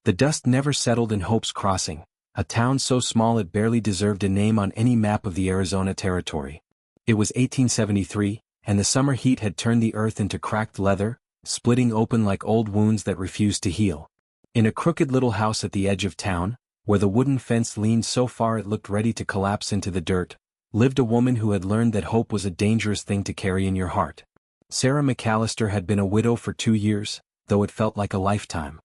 The dust never settled in Hope's Crossing, a town so small it barely deserved a name on any map of the Arizona Territory. It was 1873, and the summer heat had turned the earth into cracked leather, splitting open like old wounds that refused to heal. In a crooked little house at the edge of town, where the wooden fence leaned so far it looked ready to collapse into the dirt, lived a woman who had learned that hope was a dangerous thing to carry in your heart. Sarah McAllister had been a widow for 2 years, though it felt like a lifetime.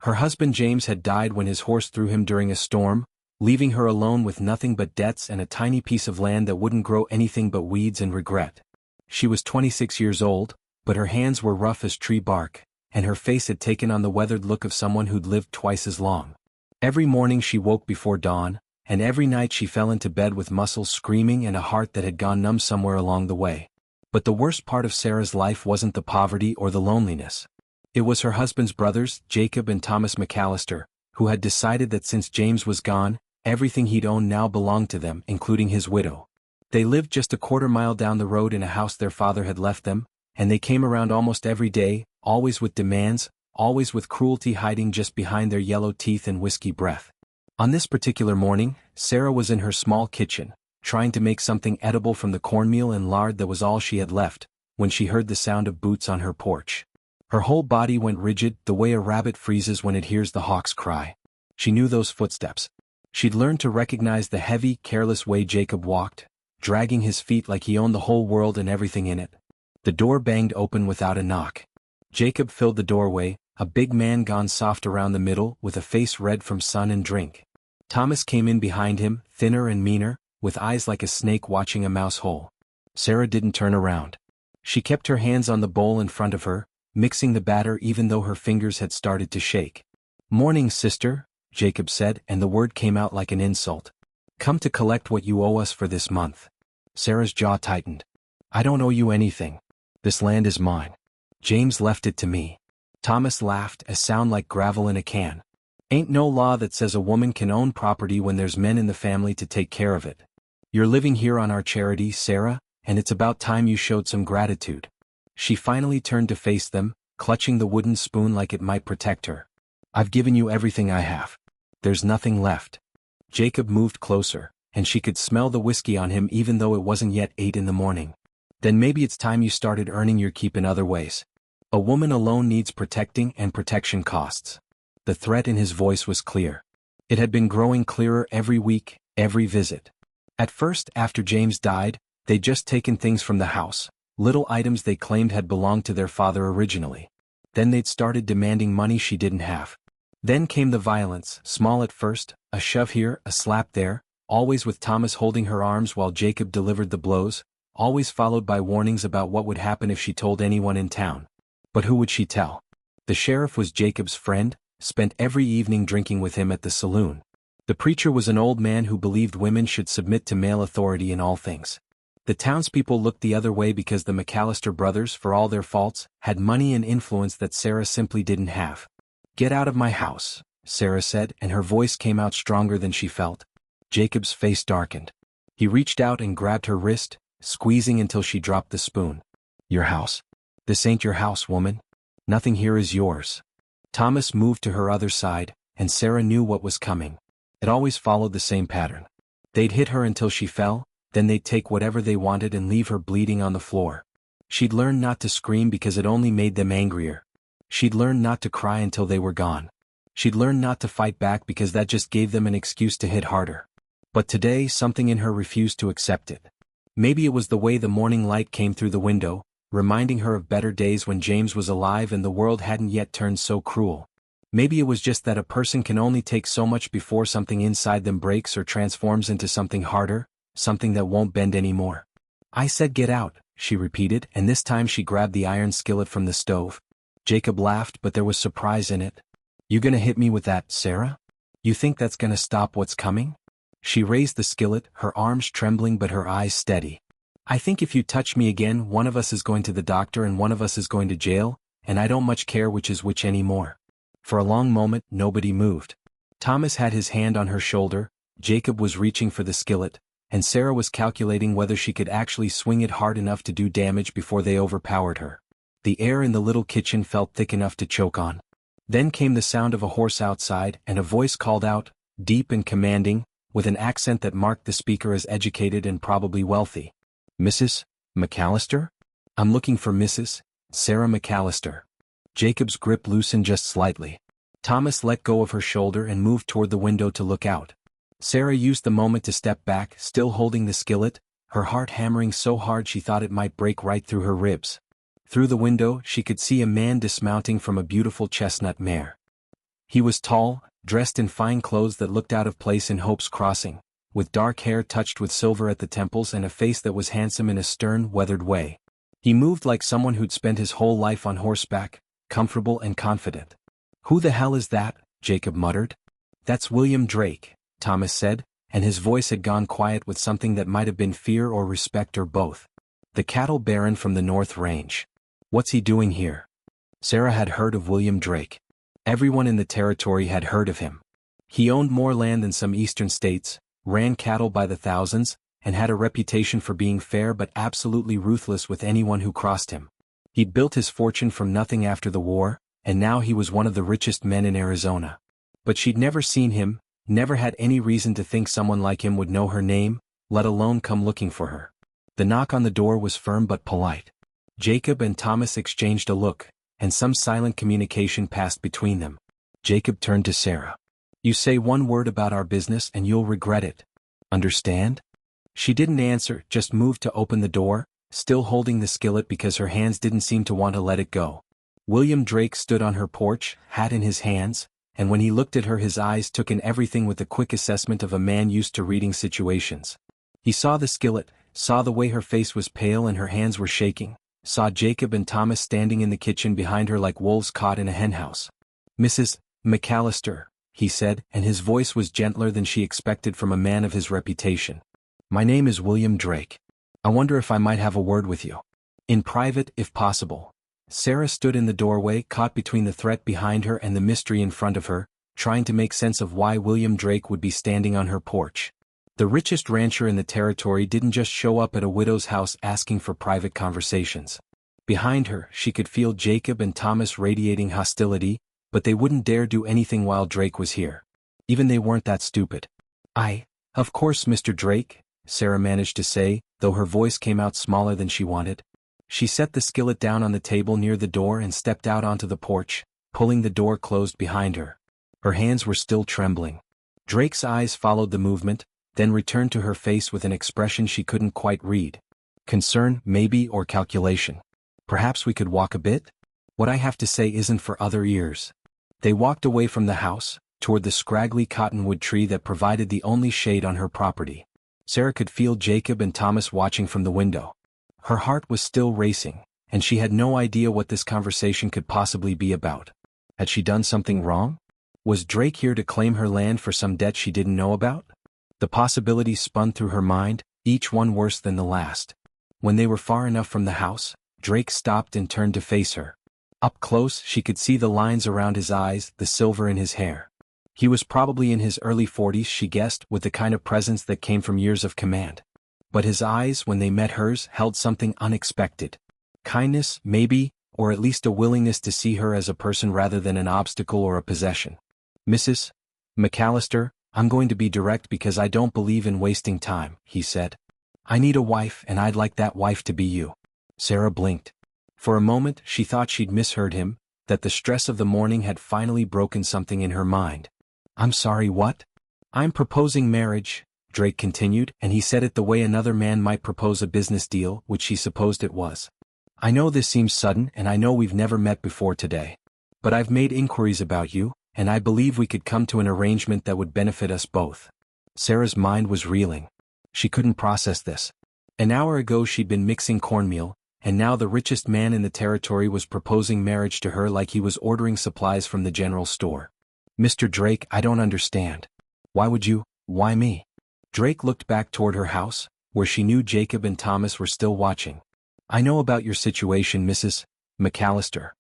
Her husband James had died when his horse threw him during a storm, leaving her alone with nothing but debts and a tiny piece of land that wouldn't grow anything but weeds and regret. She was 26 years old, but her hands were rough as tree bark, and her face had taken on the weathered look of someone who'd lived twice as long. Every morning she woke before dawn, and every night she fell into bed with muscles screaming and a heart that had gone numb somewhere along the way. But the worst part of Sarah's life wasn't the poverty or the loneliness. It was her husband's brothers, Jacob and Thomas McAllister, who had decided that since James was gone, everything he'd owned now belonged to them, including his widow. They lived just a quarter-mile down the road in a house their father had left them, and they came around almost every day, always with demands, always with cruelty hiding just behind their yellow teeth and whiskey breath. On this particular morning, Sarah was in her small kitchen, trying to make something edible from the cornmeal and lard that was all she had left, when she heard the sound of boots on her porch. Her whole body went rigid, the way a rabbit freezes when it hears the hawk's cry. She knew those footsteps. She'd learned to recognize the heavy, careless way Jacob walked, dragging his feet like he owned the whole world and everything in it. The door banged open without a knock. Jacob filled the doorway, a big man gone soft around the middle, with a face red from sun and drink. Thomas came in behind him, thinner and meaner, with eyes like a snake watching a mouse hole. Sarah didn't turn around. She kept her hands on the bowl in front of her, mixing the batter even though her fingers had started to shake. "Morning, sister," Jacob said, and the word came out like an insult. "Come to collect what you owe us for this month." Sarah's jaw tightened. "I don't owe you anything. This land is mine. James left it to me." Thomas laughed, a sound like gravel in a can. "Ain't no law that says a woman can own property when there's men in the family to take care of it. You're living here on our charity, Sarah, and it's about time you showed some gratitude." She finally turned to face them, clutching the wooden spoon like it might protect her. "I've given you everything I have. There's nothing left." Jacob moved closer, and she could smell the whiskey on him even though it wasn't yet 8 in the morning. "Then maybe it's time you started earning your keep in other ways. A woman alone needs protecting, and protection costs." The threat in his voice was clear. It had been growing clearer every week, every visit. At first, after James died, they'd just taken things from the house, little items they claimed had belonged to their father originally. Then they'd started demanding money she didn't have. Then came the violence, small at first, a shove here, a slap there, always with Thomas holding her arms while Jacob delivered the blows, always followed by warnings about what would happen if she told anyone in town. But who would she tell? The sheriff was Jacob's friend, spent every evening drinking with him at the saloon. The preacher was an old man who believed women should submit to male authority in all things. The townspeople looked the other way because the McAllister brothers, for all their faults, had money and influence that Sarah simply didn't have. "Get out of my house," Sarah said, and her voice came out stronger than she felt. Jacob's face darkened. He reached out and grabbed her wrist, squeezing until she dropped the spoon. "Your house? This ain't your house, woman. Nothing here is yours." Thomas moved to her other side, and Sarah knew what was coming. It always followed the same pattern. They'd hit her until she fell, then they'd take whatever they wanted and leave her bleeding on the floor. She'd learned not to scream because it only made them angrier. She'd learned not to cry until they were gone. She'd learned not to fight back because that just gave them an excuse to hit harder. But today something in her refused to accept it. Maybe it was the way the morning light came through the window, reminding her of better days when James was alive and the world hadn't yet turned so cruel. Maybe it was just that a person can only take so much before something inside them breaks or transforms into something harder, something that won't bend anymore. "I said get out," she repeated, and this time she grabbed the iron skillet from the stove. Jacob laughed, but there was surprise in it. "You gonna hit me with that, Sarah? You think that's gonna stop what's coming?" She raised the skillet, her arms trembling but her eyes steady. "I think if you touch me again, one of us is going to the doctor and one of us is going to jail, and I don't much care which is which anymore." For a long moment, nobody moved. Thomas had his hand on her shoulder, Jacob was reaching for the skillet, and Sarah was calculating whether she could actually swing it hard enough to do damage before they overpowered her. The air in the little kitchen felt thick enough to choke on. Then came the sound of a horse outside, and a voice called out, deep and commanding, with an accent that marked the speaker as educated and probably wealthy. "Mrs. McAllister? I'm looking for Mrs. Sarah McAllister." Jacob's grip loosened just slightly. Thomas let go of her shoulder and moved toward the window to look out. Sarah used the moment to step back, still holding the skillet, her heart hammering so hard she thought it might break right through her ribs. Through the window she could see a man dismounting from a beautiful chestnut mare. He was tall, dressed in fine clothes that looked out of place in Hope's Crossing, with dark hair touched with silver at the temples and a face that was handsome in a stern, weathered way. He moved like someone who'd spent his whole life on horseback, comfortable and confident. "Who the hell is that?" Jacob muttered. "That's William Drake," Thomas said, and his voice had gone quiet with something that might have been fear or respect or both. "The cattle baron from the North Range. What's he doing here?" Sarah had heard of William Drake. Everyone in the territory had heard of him. He owned more land than some eastern states, ran cattle by the thousands, and had a reputation for being fair but absolutely ruthless with anyone who crossed him. He'd built his fortune from nothing after the war, and now he was one of the richest men in Arizona. But she'd never seen him, never had any reason to think someone like him would know her name, let alone come looking for her. The knock on the door was firm but polite. Jacob and Thomas exchanged a look, and some silent communication passed between them. Jacob turned to Sarah. "You say one word about our business and you'll regret it. Understand?" She didn't answer, just moved to open the door, still holding the skillet because her hands didn't seem to want to let it go. William Drake stood on her porch, hat in his hands, and when he looked at her his eyes took in everything with the quick assessment of a man used to reading situations. He saw the skillet, saw the way her face was pale and her hands were shaking, saw Jacob and Thomas standing in the kitchen behind her like wolves caught in a henhouse. "Mrs. McAllister," he said, and his voice was gentler than she expected from a man of his reputation. "My name is William Drake. I wonder if I might have a word with you. In private, if possible." Sarah stood in the doorway, caught between the threat behind her and the mystery in front of her, trying to make sense of why William Drake would be standing on her porch. The richest rancher in the territory didn't just show up at a widow's house asking for private conversations. Behind her, she could feel Jacob and Thomas radiating hostility, but they wouldn't dare do anything while Drake was here. Even they weren't that stupid. Of course, Mr. Drake," Sarah managed to say, though her voice came out smaller than she wanted. She set the skillet down on the table near the door and stepped out onto the porch, pulling the door closed behind her. Her hands were still trembling. Drake's eyes followed the movement, then returned to her face with an expression she couldn't quite read. Concern, maybe, or calculation. "Perhaps we could walk a bit? What I have to say isn't for other ears." They walked away from the house, toward the scraggly cottonwood tree that provided the only shade on her property. Sarah could feel Jacob and Thomas watching from the window. Her heart was still racing, and she had no idea what this conversation could possibly be about. Had she done something wrong? Was Drake here to claim her land for some debt she didn't know about? The possibilities spun through her mind, each one worse than the last. When they were far enough from the house, Drake stopped and turned to face her. Up close, she could see the lines around his eyes, the silver in his hair. He was probably in his early 40s, she guessed, with the kind of presence that came from years of command. But his eyes, when they met hers, held something unexpected. Kindness, maybe, or at least a willingness to see her as a person rather than an obstacle or a possession. "Mrs. McAllister, I'm going to be direct because I don't believe in wasting time," he said. "I need a wife and I'd like that wife to be you." Sarah blinked. For a moment she thought she'd misheard him, that the stress of the morning had finally broken something in her mind. "I'm sorry, what?" "I'm proposing marriage," Drake continued, and he said it the way another man might propose a business deal, which she supposed it was. "I know this seems sudden and I know we've never met before today. But I've made inquiries about you, and I believe we could come to an arrangement that would benefit us both." Sarah's mind was reeling. She couldn't process this. An hour ago she'd been mixing cornmeal, and now the richest man in the territory was proposing marriage to her like he was ordering supplies from the general store. "Mr. Drake, I don't understand. Why would you, why me?" Drake looked back toward her house, where she knew Jacob and Thomas were still watching. "I know about your situation, Mrs. McAllister.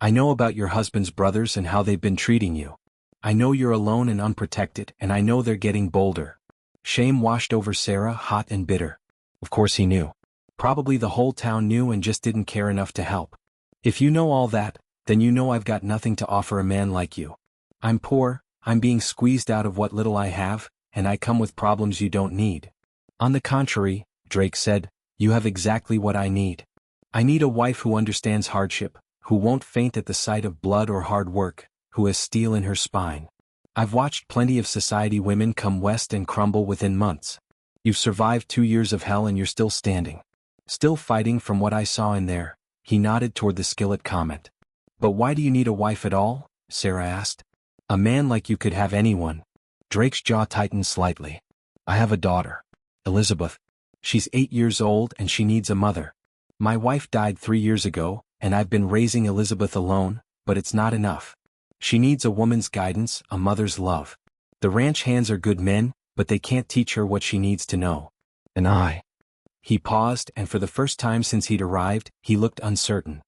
I know about your husband's brothers and how they've been treating you. I know you're alone and unprotected, and I know they're getting bolder." Shame washed over Sarah, hot and bitter. Of course he knew. Probably the whole town knew and just didn't care enough to help. "If you know all that, then you know I've got nothing to offer a man like you. I'm poor, I'm being squeezed out of what little I have, and I come with problems you don't need. On the contrary, Drake said, you have exactly what I need. I need a wife who understands hardship, who won't faint at the sight of blood or hard work, who has steel in her spine. I've watched plenty of society women come west and crumble within months. You've survived 2 years of hell and you're still standing. Still fighting from what I saw in there. He nodded toward the skillet comment. But why do you need a wife at all? Sarah asked. A man like you could have anyone. Drake's jaw tightened slightly. I have a daughter. Elizabeth. She's 8 years old and she needs a mother. My wife died 3 years ago, and I've been raising Elizabeth alone, but it's not enough. She needs a woman's guidance, a mother's love. The ranch hands are good men, but they can't teach her what she needs to know. And I. He paused, and for the first time since he'd arrived, he looked uncertain.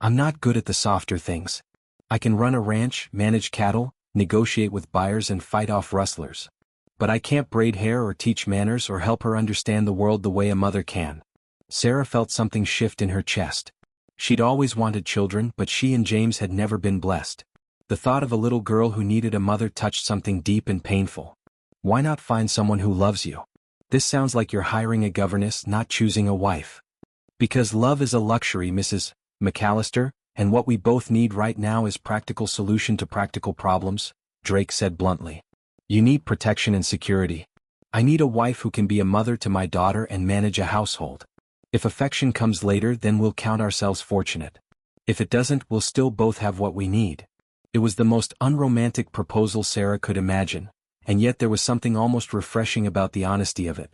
I'm not good at the softer things. I can run a ranch, manage cattle, negotiate with buyers and fight off rustlers. But I can't braid hair or teach manners or help her understand the world the way a mother can. Sarah felt something shift in her chest. She'd always wanted children, but she and James had never been blessed. The thought of a little girl who needed a mother touched something deep and painful. Why not find someone who loves you? This sounds like you're hiring a governess, not choosing a wife. Because love is a luxury, Mrs. McAllister, and what we both need right now is practical solution to practical problems, Drake said bluntly. You need protection and security. I need a wife who can be a mother to my daughter and manage a household. If affection comes later, then we'll count ourselves fortunate. If it doesn't, we'll still both have what we need. It was the most unromantic proposal Sarah could imagine, and yet there was something almost refreshing about the honesty of it.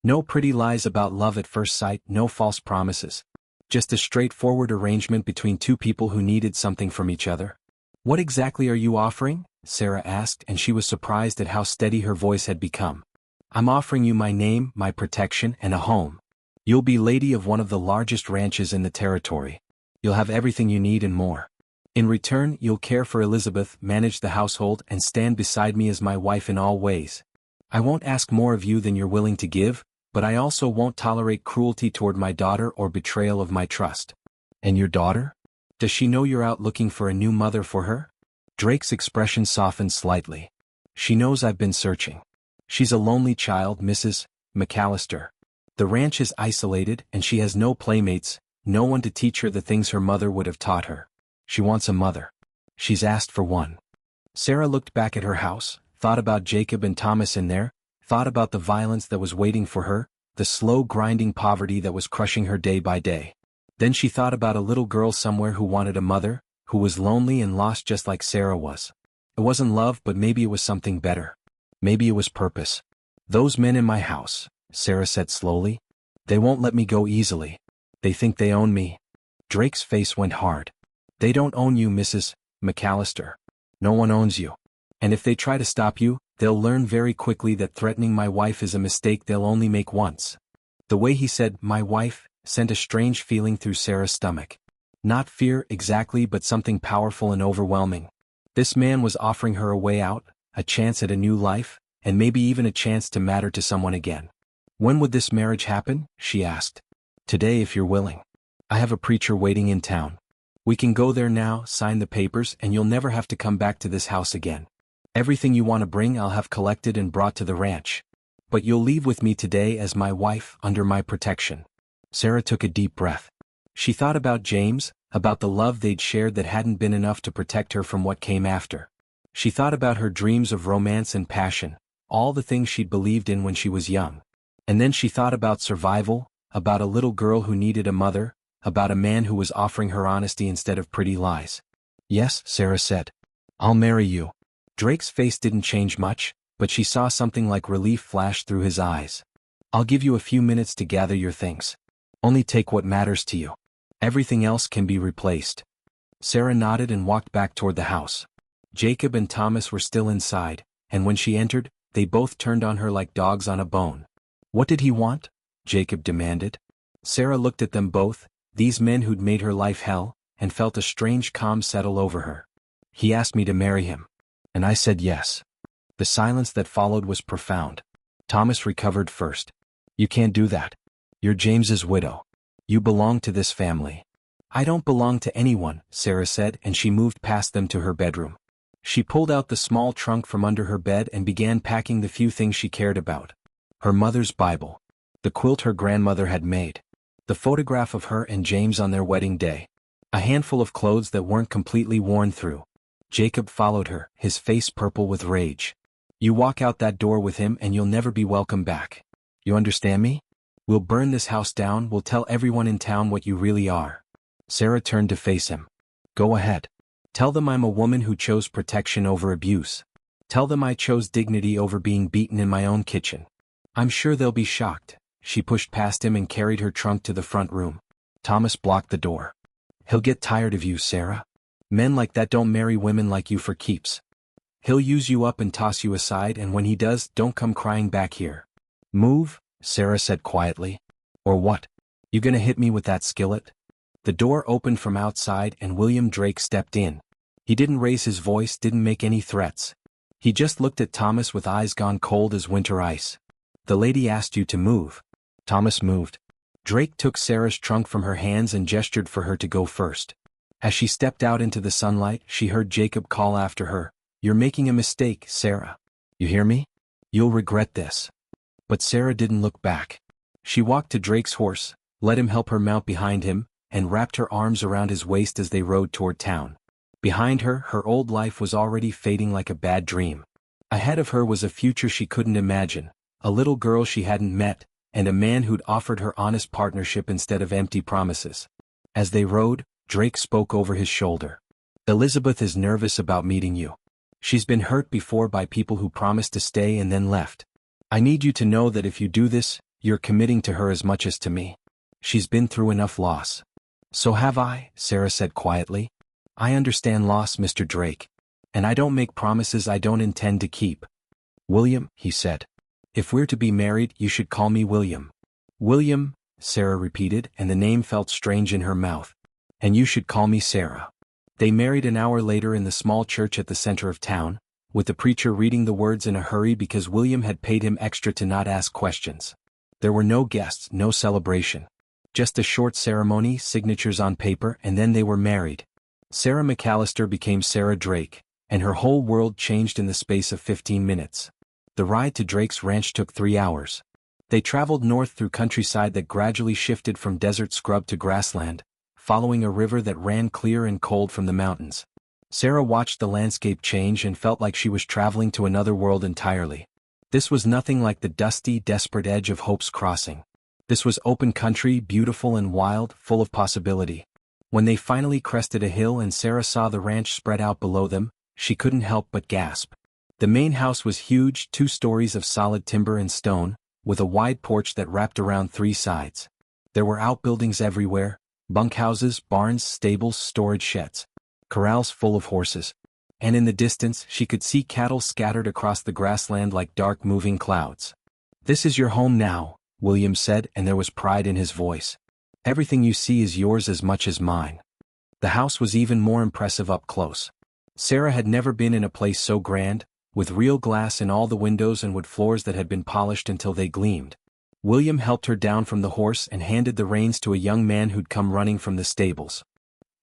No pretty lies about love at first sight, no false promises. Just a straightforward arrangement between two people who needed something from each other. What exactly are you offering? Sarah asked, and she was surprised at how steady her voice had become. I'm offering you my name, my protection, and a home. You'll be lady of one of the largest ranches in the territory. You'll have everything you need and more. In return, you'll care for Elizabeth, manage the household, and stand beside me as my wife in all ways. I won't ask more of you than you're willing to give, but I also won't tolerate cruelty toward my daughter or betrayal of my trust. And your daughter? Does she know you're out looking for a new mother for her? Drake's expression softened slightly. She knows I've been searching. She's a lonely child, Mrs. McAllister. The ranch is isolated and she has no playmates, no one to teach her the things her mother would have taught her. She wants a mother. She's asked for one. Sarah looked back at her house, thought about Jacob and Thomas in there, thought about the violence that was waiting for her, the slow grinding poverty that was crushing her day by day. Then she thought about a little girl somewhere who wanted a mother, who was lonely and lost just like Sarah was. It wasn't love, but maybe it was something better. Maybe it was purpose. Those men in my house, Sarah said slowly. They won't let me go easily. They think they own me. Drake's face went hard. They don't own you, Mrs. McAllister. No one owns you. And if they try to stop you, they'll learn very quickly that threatening my wife is a mistake they'll only make once. The way he said, my wife, sent a strange feeling through Sarah's stomach. Not fear exactly, but something powerful and overwhelming. This man was offering her a way out, a chance at a new life, and maybe even a chance to matter to someone again. When would this marriage happen? She asked. Today, if you're willing. I have a preacher waiting in town. We can go there now, sign the papers, and you'll never have to come back to this house again. Everything you want to bring I'll have collected and brought to the ranch. But you'll leave with me today as my wife, under my protection. Sarah took a deep breath. She thought about James, about the love they'd shared that hadn't been enough to protect her from what came after. She thought about her dreams of romance and passion, all the things she'd believed in when she was young. And then she thought about survival, about a little girl who needed a mother, about a man who was offering her honesty instead of pretty lies. Yes, Sarah said. I'll marry you. Drake's face didn't change much, but she saw something like relief flash through his eyes. I'll give you a few minutes to gather your things. Only take what matters to you. Everything else can be replaced. Sarah nodded and walked back toward the house. Jacob and Thomas were still inside, and when she entered, they both turned on her like dogs on a bone. What did he want? Jacob demanded. Sarah looked at them both, these men who'd made her life hell, and felt a strange calm settle over her. He asked me to marry him. And I said yes. The silence that followed was profound. Thomas recovered first. You can't do that. You're James's widow. You belong to this family. "I don't belong to anyone," Sarah said, and she moved past them to her bedroom. She pulled out the small trunk from under her bed and began packing the few things she cared about. Her mother's Bible. The quilt her grandmother had made. The photograph of her and James on their wedding day. A handful of clothes that weren't completely worn through. Jacob followed her, his face purple with rage. "You walk out that door with him and you'll never be welcome back. You understand me? We'll burn this house down, we'll tell everyone in town what you really are." Sarah turned to face him. "Go ahead. Tell them I'm a woman who chose protection over abuse. Tell them I chose dignity over being beaten in my own kitchen. I'm sure they'll be shocked." She pushed past him and carried her trunk to the front room. Thomas blocked the door. "He'll get tired of you, Sarah. Men like that don't marry women like you for keeps. He'll use you up and toss you aside, and when he does, don't come crying back here." "Move," Sarah said quietly. "Or what? You gonna hit me with that skillet?" The door opened from outside and William Drake stepped in. He didn't raise his voice, didn't make any threats. He just looked at Thomas with eyes gone cold as winter ice. "The lady asked you to move." Thomas moved. Drake took Sarah's trunk from her hands and gestured for her to go first. As she stepped out into the sunlight, she heard Jacob call after her, "You're making a mistake, Sarah. You hear me? You'll regret this." But Sarah didn't look back. She walked to Drake's horse, let him help her mount behind him, and wrapped her arms around his waist as they rode toward town. Behind her, her old life was already fading like a bad dream. Ahead of her was a future she couldn't imagine, a little girl she hadn't met, and a man who'd offered her honest partnership instead of empty promises. As they rode, Drake spoke over his shoulder. "Elizabeth is nervous about meeting you. She's been hurt before by people who promised to stay and then left. I need you to know that if you do this, you're committing to her as much as to me. She's been through enough loss." "So have I," Sarah said quietly. "I understand loss, Mr. Drake. And I don't make promises I don't intend to keep." "William," he said. "If we're to be married, you should call me William." "William," Sarah repeated, and the name felt strange in her mouth. "And you should call me Sarah." They married an hour later in the small church at the center of town, with the preacher reading the words in a hurry because William had paid him extra to not ask questions. There were no guests, no celebration. Just a short ceremony, signatures on paper, and then they were married. Sarah McAllister became Sarah Drake, and her whole world changed in the space of 15 minutes. The ride to Drake's ranch took 3 hours. They traveled north through countryside that gradually shifted from desert scrub to grassland, following a river that ran clear and cold from the mountains. Sarah watched the landscape change and felt like she was traveling to another world entirely. This was nothing like the dusty, desperate edge of Hope's Crossing. This was open country, beautiful and wild, full of possibility. When they finally crested a hill and Sarah saw the ranch spread out below them, she couldn't help but gasp. The main house was huge, 2 stories of solid timber and stone, with a wide porch that wrapped around 3 sides. There were outbuildings everywhere, bunkhouses, barns, stables, storage sheds, corrals full of horses. And in the distance, she could see cattle scattered across the grassland like dark moving clouds. "This is your home now," William said, and there was pride in his voice. "Everything you see is yours as much as mine." The house was even more impressive up close. Sarah had never been in a place so grand, with real glass in all the windows and wood floors that had been polished until they gleamed. William helped her down from the horse and handed the reins to a young man who'd come running from the stables.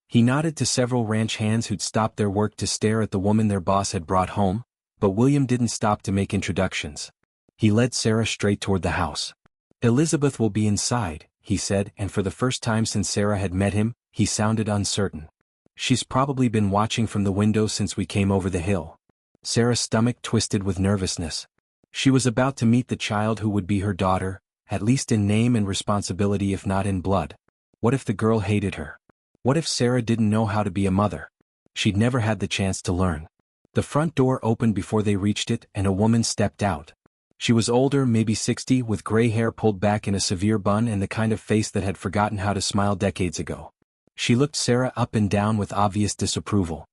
He nodded to several ranch hands who'd stopped their work to stare at the woman their boss had brought home, but William didn't stop to make introductions. He led Sarah straight toward the house. "Elizabeth will be inside," he said, and for the first time since Sarah had met him, he sounded uncertain. "She's probably been watching from the window since we came over the hill." Sarah's stomach twisted with nervousness. She was about to meet the child who would be her daughter, at least in name and responsibility if not in blood. What if the girl hated her? What if Sarah didn't know how to be a mother? She'd never had the chance to learn. The front door opened before they reached it, and a woman stepped out. She was older, maybe 60, with gray hair pulled back in a severe bun and the kind of face that had forgotten how to smile decades ago. She looked Sarah up and down with obvious disapproval.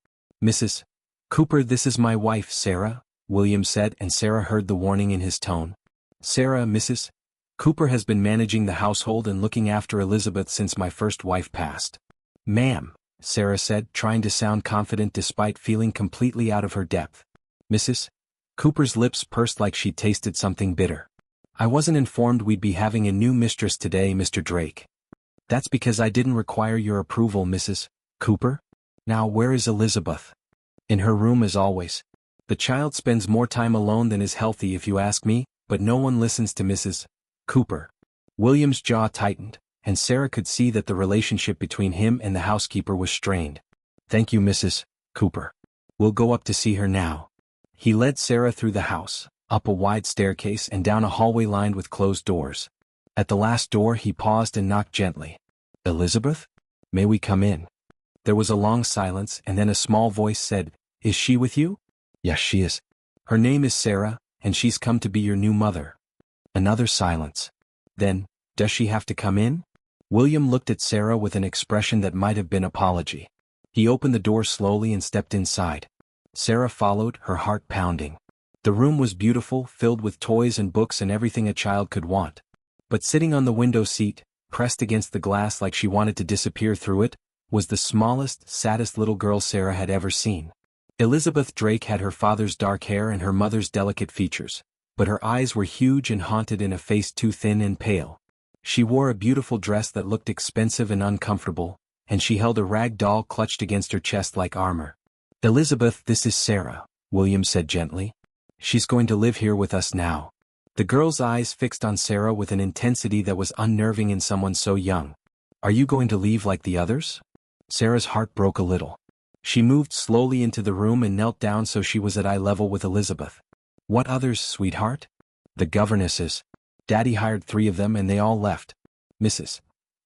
"Mrs. Cooper, this is my wife, Sarah," William said, and Sarah heard the warning in his tone. "Sarah, Mrs. Cooper has been managing the household and looking after Elizabeth since my first wife passed." "Ma'am," Sarah said, trying to sound confident despite feeling completely out of her depth. "Mrs. Cooper's lips pursed like she'd tasted something bitter. "I wasn't informed we'd be having a new mistress today, Mr. Drake." That's because I didn't require your approval, Mrs. Cooper. Now where is Elizabeth? In her room as always. The child spends more time alone than is healthy if you ask me, but no one listens to Mrs. Cooper. William's jaw tightened, and Sarah could see that the relationship between him and the housekeeper was strained. Thank you, Mrs. Cooper. We'll go up to see her now. He led Sarah through the house, up a wide staircase and down a hallway lined with closed doors. At the last door he paused and knocked gently. Elizabeth? May we come in? There was a long silence and then a small voice said, Is she with you? Yes, she is. Her name is Sarah, and she's come to be your new mother. Another silence. Then, does she have to come in? William looked at Sarah with an expression that might have been apology. He opened the door slowly and stepped inside. Sarah followed, her heart pounding. The room was beautiful, filled with toys and books and everything a child could want. But sitting on the window seat, pressed against the glass like she wanted to disappear through it, was the smallest, saddest little girl Sarah had ever seen. Elizabeth Drake had her father's dark hair and her mother's delicate features, but her eyes were huge and haunted in a face too thin and pale. She wore a beautiful dress that looked expensive and uncomfortable, and she held a rag doll clutched against her chest like armor. Elizabeth, this is Sarah, William said gently. She's going to live here with us now. The girl's eyes fixed on Sarah with an intensity that was unnerving in someone so young. Are you going to leave like the others? Sarah's heart broke a little. She moved slowly into the room and knelt down so she was at eye level with Elizabeth. What others, sweetheart? The governesses. Daddy hired 3 of them and they all left. Mrs.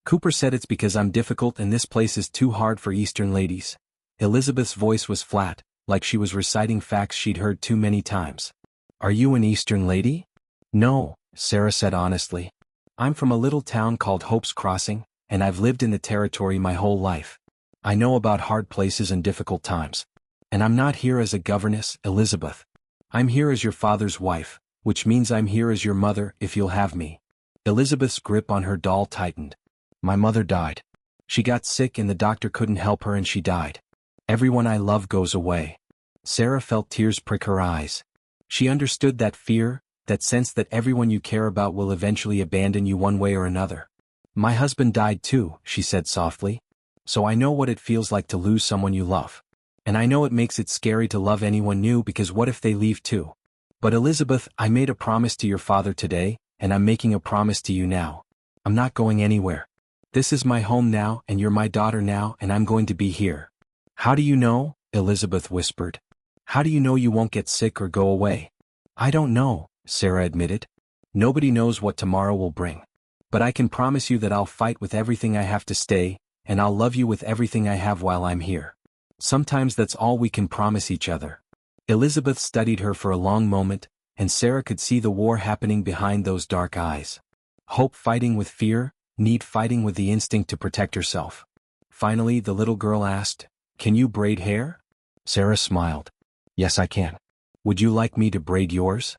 Cooper said it's because I'm difficult and this place is too hard for Eastern ladies. Elizabeth's voice was flat, like she was reciting facts she'd heard too many times. Are you an Eastern lady? No, Sarah said honestly. I'm from a little town called Hope's Crossing, and I've lived in the territory my whole life. I know about hard places and difficult times. And I'm not here as a governess, Elizabeth. I'm here as your father's wife, which means I'm here as your mother if you'll have me. Elizabeth's grip on her doll tightened. My mother died. She got sick and the doctor couldn't help her and she died. Everyone I love goes away. Sarah felt tears prick her eyes. She understood that fear, that sense that everyone you care about will eventually abandon you one way or another. My husband died too, she said softly. So I know what it feels like to lose someone you love. And I know it makes it scary to love anyone new because what if they leave too? But Elizabeth, I made a promise to your father today, and I'm making a promise to you now. I'm not going anywhere. This is my home now and you're my daughter now and I'm going to be here. How do you know? Elizabeth whispered. How do you know you won't get sick or go away? I don't know, Sarah admitted. Nobody knows what tomorrow will bring. But I can promise you that I'll fight with everything I have to stay, and I'll love you with everything I have while I'm here. Sometimes that's all we can promise each other. Elizabeth studied her for a long moment, and Sarah could see the war happening behind those dark eyes. Hope fighting with fear, need fighting with the instinct to protect herself. Finally, the little girl asked, Can you braid hair? Sarah smiled. Yes, I can. Would you like me to braid yours?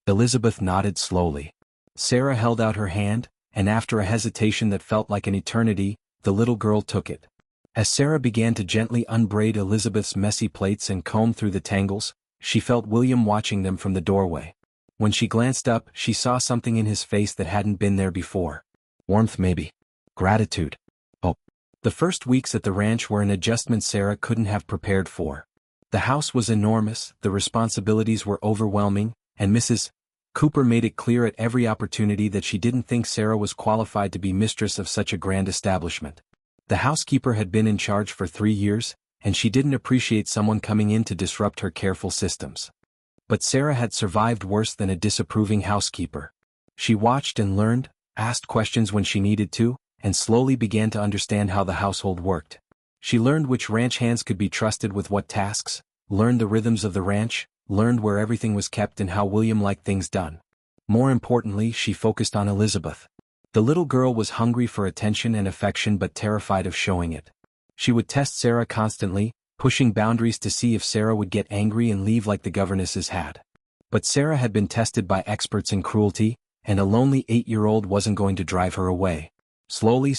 Elizabeth nodded slowly. Sarah held out her hand, and after a hesitation that felt like an eternity, the little girl took it. As Sarah began to gently unbraid Elizabeth's messy plaits and comb through the tangles, she felt William watching them from the doorway. When she glanced up, she saw something in his face that hadn't been there before. Warmth maybe. Gratitude. Oh. The first weeks at the ranch were an adjustment Sarah couldn't have prepared for. The house was enormous, the responsibilities were overwhelming, and Mrs. Cooper made it clear at every opportunity that she didn't think Sarah was qualified to be mistress of such a grand establishment. The housekeeper had been in charge for 3 years, and she didn't appreciate someone coming in to disrupt her careful systems. But Sarah had survived worse than a disapproving housekeeper. She watched and learned, asked questions when she needed to, and slowly began to understand how the household worked. She learned which ranch hands could be trusted with what tasks, learned the rhythms of the ranch, learned where everything was kept and how William liked things done. More importantly, she focused on Elizabeth. The little girl was hungry for attention and affection but terrified of showing it. She would test Sarah constantly, pushing boundaries to see if Sarah would get angry and leave like the governesses had. But Sarah had been tested by experts in cruelty, and a lonely 8-year-old wasn't going to drive her away. Slowly,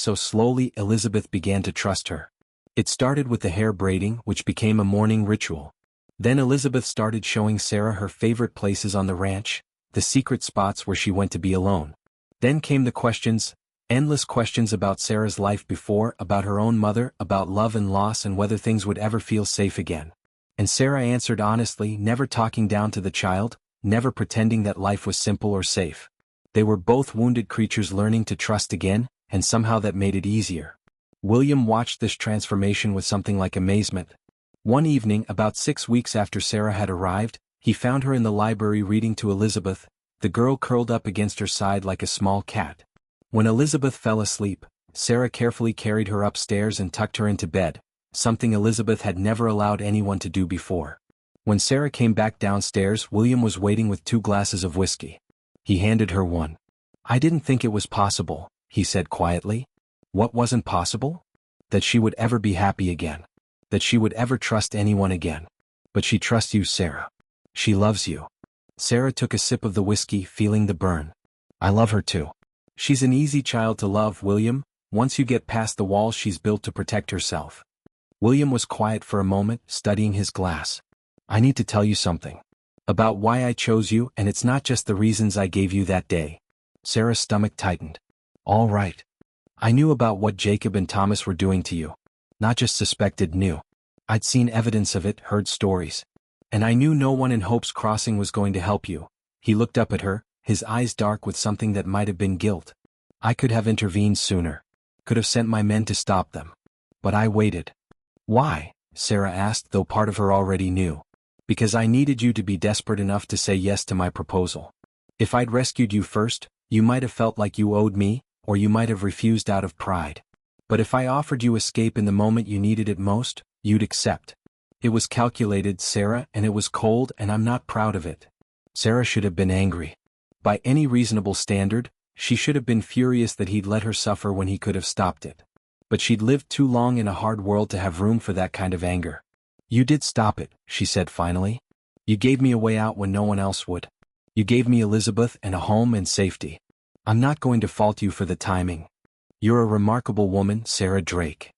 Elizabeth began to trust her. It started with the hair braiding, which became a morning ritual. Then Elizabeth started showing Sarah her favorite places on the ranch, the secret spots where she went to be alone. Then came the questions, Endless questions about Sarah's life before, about her own mother, about love and loss and whether things would ever feel safe again. And Sarah answered honestly, never talking down to the child, never pretending that life was simple or safe. They were both wounded creatures learning to trust again, and somehow that made it easier. William watched this transformation with something like amazement. One evening, about 6 weeks after Sarah had arrived, he found her in the library reading to Elizabeth, the girl curled up against her side like a small cat. When Elizabeth fell asleep, Sarah carefully carried her upstairs and tucked her into bed, something Elizabeth had never allowed anyone to do before. When Sarah came back downstairs, William was waiting with 2 glasses of whiskey. He handed her one. "I didn't think it was possible," he said quietly. "What wasn't possible? That she would ever be happy again. That she would ever trust anyone again. But she trusts you, Sarah. She loves you." Sarah took a sip of the whiskey, feeling the burn. "I love her too. She's an easy child to love, William. Once you get past the walls she's built to protect herself." William was quiet for a moment, studying his glass. "I need to tell you something. About why I chose you, and it's not just the reasons I gave you that day." Sarah's stomach tightened. "All right. I knew about what Jacob and Thomas were doing to you. Not just suspected, knew. I'd seen evidence of it, heard stories. And I knew no one in Hope's Crossing was going to help you." He looked up at her, his eyes dark with something that might have been guilt. "I could have intervened sooner. Could have sent my men to stop them. But I waited." "Why?" Sarah asked, though part of her already knew. "Because I needed you to be desperate enough to say yes to my proposal. If I'd rescued you first, you might have felt like you owed me, or you might have refused out of pride. But if I offered you escape in the moment you needed it most, you'd accept. It was calculated, Sarah, and it was cold, and I'm not proud of it." Sarah should have been angry. By any reasonable standard, she should have been furious that he'd let her suffer when he could have stopped it. But she'd lived too long in a hard world to have room for that kind of anger. "You did stop it," she said finally. "You gave me a way out when no one else would. You gave me Elizabeth and a home and safety. I'm not going to fault you for the timing. You're a remarkable woman, Sarah Drake.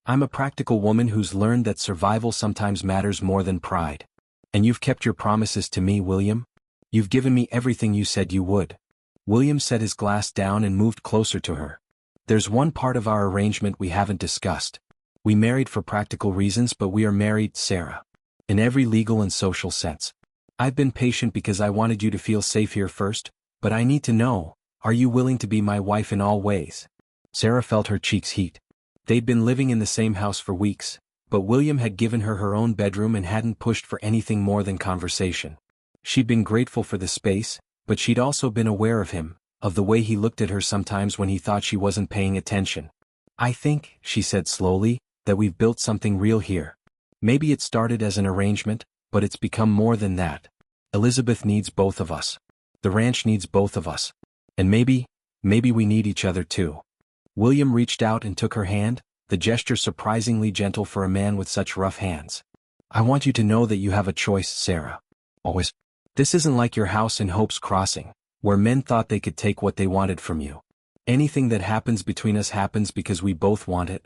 I'm a practical woman who's learned that survival sometimes matters more than pride. And you've kept your promises to me, William. You've given me everything you said you would." William set his glass down and moved closer to her. "There's one part of our arrangement we haven't discussed. We married for practical reasons, but we are married, Sarah. In every legal and social sense. I've been patient because I wanted you to feel safe here first, but I need to know, are you willing to be my wife in all ways?" Sarah felt her cheeks heat. They'd been living in the same house for weeks, but William had given her her own bedroom and hadn't pushed for anything more than conversation. She'd been grateful for the space, but she'd also been aware of him, of the way he looked at her sometimes when he thought she wasn't paying attention. "I think," she said slowly, "that we've built something real here. Maybe it started as an arrangement, but it's become more than that. Elizabeth needs both of us. The ranch needs both of us. And maybe we need each other too." William reached out and took her hand, the gesture surprisingly gentle for a man with such rough hands. "I want you to know that you have a choice, Sarah. Always. This isn't like your house in Hope's Crossing, where men thought they could take what they wanted from you. Anything that happens between us happens because we both want it."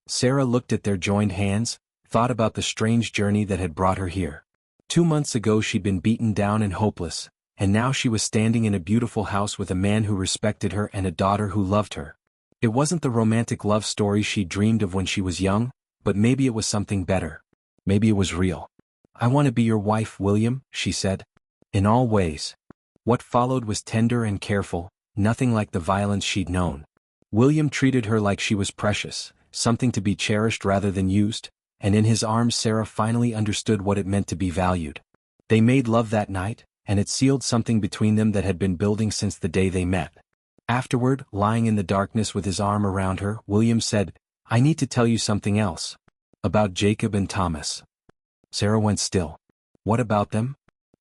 Sarah looked at their joined hands, thought about the strange journey that had brought her here. 2 months ago she'd been beaten down and hopeless, and now she was standing in a beautiful house with a man who respected her and a daughter who loved her. It wasn't the romantic love story she dreamed of when she was young, but maybe it was something better. Maybe it was real. "I want to be your wife, William," she said. "In all ways." What followed was tender and careful, nothing like the violence she'd known. William treated her like she was precious, something to be cherished rather than used, and in his arms Sarah finally understood what it meant to be valued. They made love that night, and it sealed something between them that had been building since the day they met. Afterward, lying in the darkness with his arm around her, William said, "I need to tell you something else. About Jacob and Thomas." Sarah went still. "What about them?"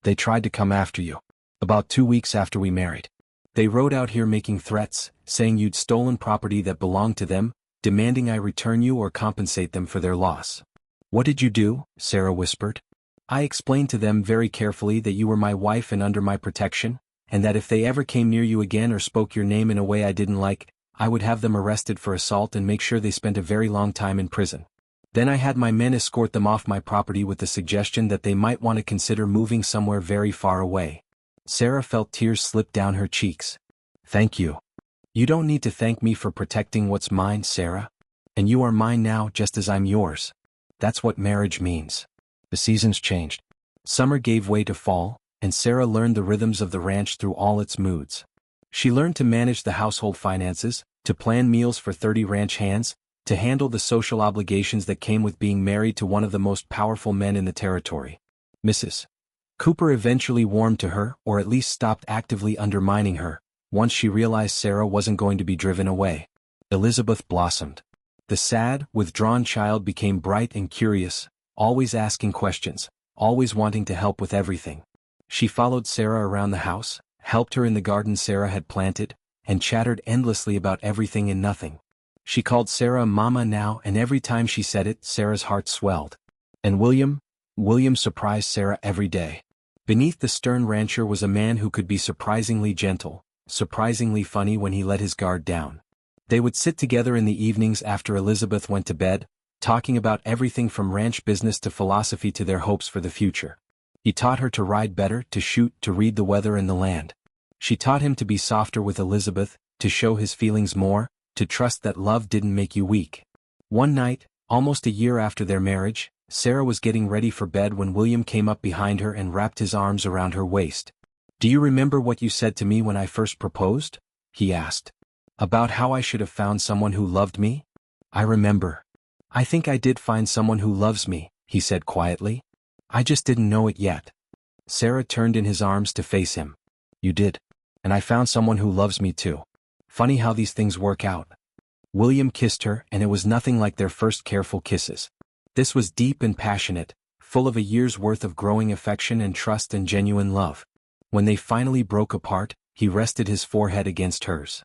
"They tried to come after you. About 2 weeks after we married. They rode out here making threats, saying you'd stolen property that belonged to them, demanding I return you or compensate them for their loss." "What did you do?" Sarah whispered. "I explained to them very carefully that you were my wife and under my protection, and that if they ever came near you again or spoke your name in a way I didn't like, I would have them arrested for assault and make sure they spent a very long time in prison. Then I had my men escort them off my property with the suggestion that they might want to consider moving somewhere very far away." Sarah felt tears slip down her cheeks. "Thank you. You don't need to thank me for protecting what's mine, Sarah. And you are mine now just as I'm yours. That's what marriage means. The seasons changed. Summer gave way to fall, and Sarah learned the rhythms of the ranch through all its moods. She learned to manage the household finances, to plan meals for 30 ranch hands, to handle the social obligations that came with being married to one of the most powerful men in the territory. Mrs. Cooper eventually warmed to her, or at least stopped actively undermining her, once she realized Sarah wasn't going to be driven away. Elizabeth blossomed. The sad, withdrawn child became bright and curious, always asking questions, always wanting to help with everything. She followed Sarah around the house, helped her in the garden Sarah had planted, and chattered endlessly about everything and nothing. She called Sarah Mama now, and every time she said it, Sarah's heart swelled. And William surprised Sarah every day. Beneath the stern rancher was a man who could be surprisingly gentle, surprisingly funny when he let his guard down. They would sit together in the evenings after Elizabeth went to bed, talking about everything from ranch business to philosophy to their hopes for the future. He taught her to ride better, to shoot, to read the weather and the land. She taught him to be softer with Elizabeth, to show his feelings more, to trust that love didn't make you weak. One night, almost a year after their marriage, Sarah was getting ready for bed when William came up behind her and wrapped his arms around her waist. "Do you remember what you said to me when I first proposed?" he asked. "About how I should have found someone who loved me?" "I remember. I think I did find someone who loves me," he said quietly. "I just didn't know it yet." Sarah turned in his arms to face him. "You did. And I found someone who loves me too. Funny how these things work out." William kissed her, and it was nothing like their first careful kisses. This was deep and passionate, full of a year's worth of growing affection and trust and genuine love. When they finally broke apart, he rested his forehead against hers.